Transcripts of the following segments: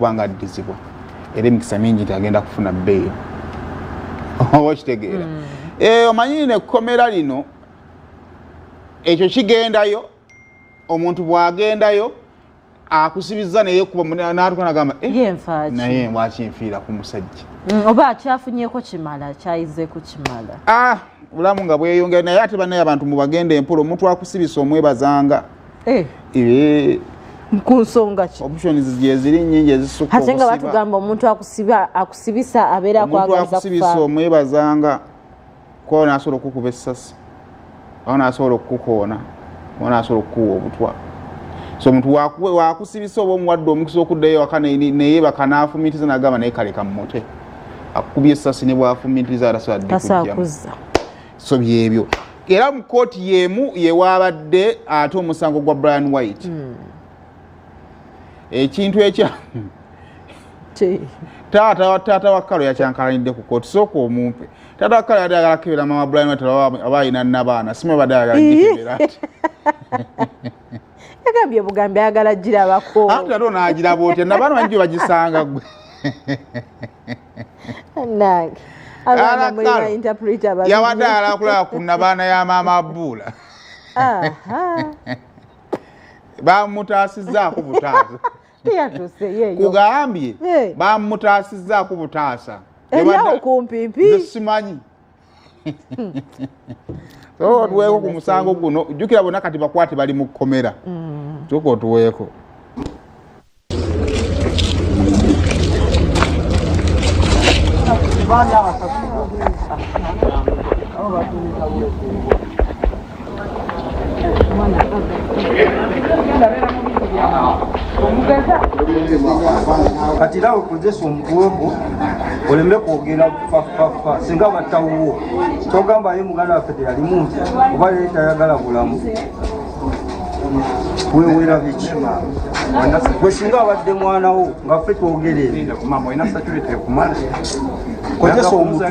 okubanga addizibwa era emikisa mingi nti agenda kufuna bbeeyo okitegeera omanyi nekkomera lino ekyo kigendayo omuntu bw'agendayo akusibiza naye kuba n'atuka n'agamba naye bwakinfiira ku musajja oba akyafunyeko kimala kyayizeeku kimala bulamu nga bweyongera naye ate bannaye abantu mubagenda empola omuntu akusibisa omwebazanga ku nsonga ki options ziri nnyingi ezisukka ate nga batugamba omuntu akusibisa abeera akwagaliza kufa akusibisa omwebazanga kuba n'asobola okukuba essasi awo n'asobola okukukoona kuba n'asobola okukuwa obutwa so omuntu wakusibisa oba omuwadde omukisa okuddayo waka neyebaka n'afumitiza n'agamba naye kaleka mmote akukubye essasi ne bwafumitiza atasakuza so byebyo era mu kooti yemu yewaabadde ate omusango gwa Brian White ekintu ekya taata wa Kalo yakyankalanidde ku kooti sooka omumpe taata wa Kalo yadde ayagala kebera mama Brian White aba alina n'abaana sima badde ayagala gikebera ati yagambye bugambi ayagala girabako ate ate onaagiraba otya nabaana bangi bagisanga gwe nange abaana mulina interpreter yawadde ayagala kulaba ku nabaana ya maama Abula bamutaasizzaako butaasa kugambye bamutaasizzaako butaasa eryawo kumpimpi simanyi so otuweeko ku musango guno jjukira bonna kati bakwate bali mu kkomera tuka otuweeko kati nawe kozesa omugogo oleme kwogera fafafa singa battawuwo kyogamba ye muganda waffe teyalimu nti oba yali tayagala bulamu wewera biki gwe singa abadde mwanawo nga ffe twogerere kozesa omutwe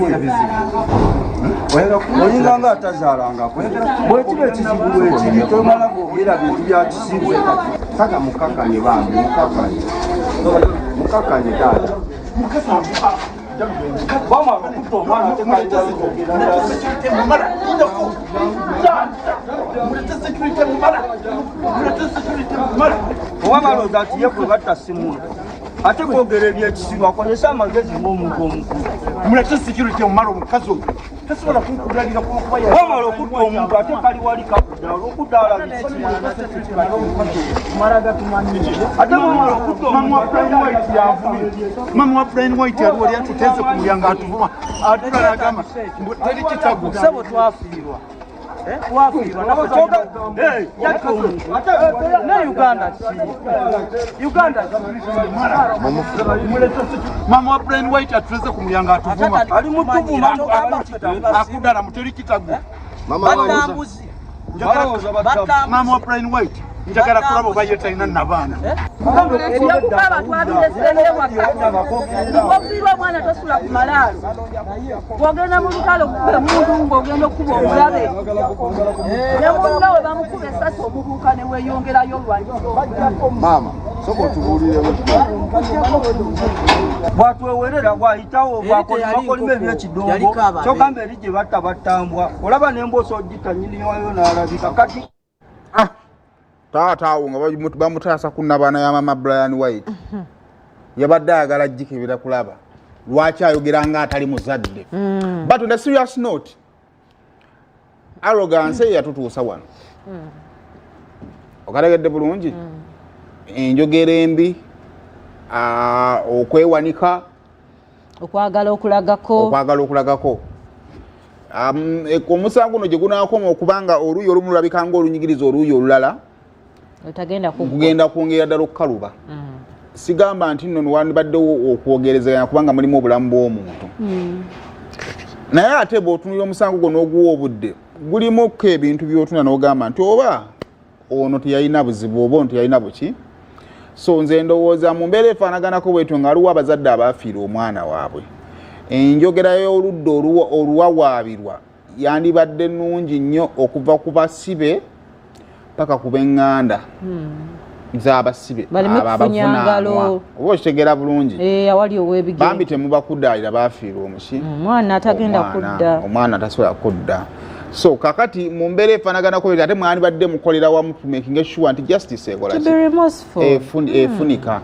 olinga nga atazaalangako bwekiba ekizibu bwekiri tomala kwogera bintu bya kisibu kaka mukakanye bambi mukakanye taata bamala okutta omwana owamaloza ati ye kwe batta simu ate kwogera ebyekisibu akozesa amagezi ng'omuntu omukulu mulete security omumala omukazi oyo tasobola kunkulalira wamala okutta omuntu ate kali wali kakudda olwokuddaala ate wamala okutta mama wa Brian White yaliwo yali atuteze ku mulyango atuvuma atulala agamba teri kitago sebo twafiirwa mama wa Brian White atuleze ku mulyango atuvuma ali mutuvuma akudala muteri kitago mama wa Brian White njagala kulaba oba ye talina nabaana ebyokukaba twabireseeyo wakaofiirwa omwana tosula ku malaalo bw'ogenda mu lutalo okuba emundu ng'ogenda okuba omulabe ne munnawe bamukuba essasi omubuuka ne weeyongerayo olwanjiro maama soka otubuuliremu bwatwewerera bwayitawo bwakolima ebyekidongo kyogamba eri gye batta battambwa olaba n'emboosa ogita nyiniwayo n'alabika kati taata awo nga bamutaasa ku nabaana ya mama Brian White yabadde ayagala gikebera kulaba lwaki ayogera nga atali muzadde but on a serious note arrogance yatutuusa wano okategedde bulungi enjogera embi okwewanika okwagala okulagako omusango guno gye gunaakoma okubanga oluuyi olumu lulabika nga olunyigiriza oluuyi olulala kugenda kwongera ddala okukaluba sigamba nti nno wandibaddewo okwogerezaganya kubanga mulimu obulamu bw'omuntu naye ate bw'otunulira omusango gwo n'oguwa obudde gulimukko ebintu by'otuna n'ogamba nti oba ono teyalina buzibu oba ono teyalina buki so nze ndowooza mu mbeera efaanaganako bwetyo ng'aliwo abazadde abaafiira omwana waabwe enjogera y'oludda oluwawaabirwa yandibadde nnungi nnyo okuva ku basibe paka ku b'eŋŋanda z'abasibe baleme kufunya ngalo oba okitegera bulungi awali ow'ebigere bambi temubakudaalira baafiirwa omuki omwana atagenda kudda omwana atasobola kudda so kakati mu mbeera efaanaganako ate mwandibadde mukolera wamu to making sure nti justice efunika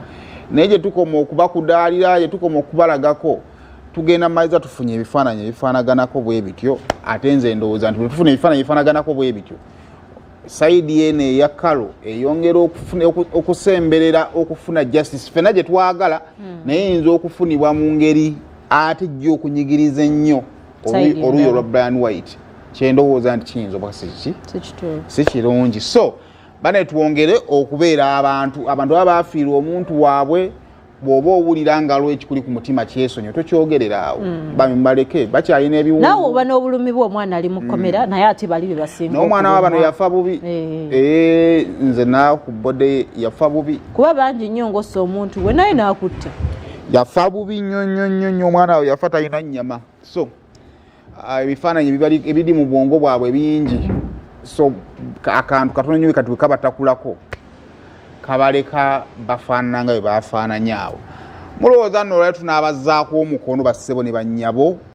naye gye tukoma okubakudaalira gye tukoma okubalagako tugenda maliza tufunye ebifaananyi ebifaanaganako bwe bityo ate nze ndowooza nti bwe tufuna ebifaananyi ebifaanaganako bwe bityo saidi yene eya kalo eyongera okusemberera okufuna justice fena gye twagala naye yinza okufunibwa mu ngeri ate jja okunyigiriza ennyo oluyo lwa Brian White kyendowooza nti kiyinza oba si kirungi so bane twongere okubeera abantu baba baafiirwa omuntu waabwe bw'oba owulira ngalo ekikuli ku mutima kyesonyo tokyogerera awo baleke bakyalina ebiwundu naawe oba n'obulumi bw'omwana ali mu kkomera naye ate bali be basinga n'omwana wa bano yafa bubi nze ku bode yafa bubi kuba bangi nnyo ngossa omuntu we naye n'akutta yafa bubi nnyo omwana we yafa talina nnyama so ebifaananyi ebiri mu bwongo bwabwe bingi so akantu katono nnyo kati wekabatakulako kabaleka bafaanana nga bwe baafaananya awo mulowooza nno olwali tunaabazaako omukono bassebo ne bannyabo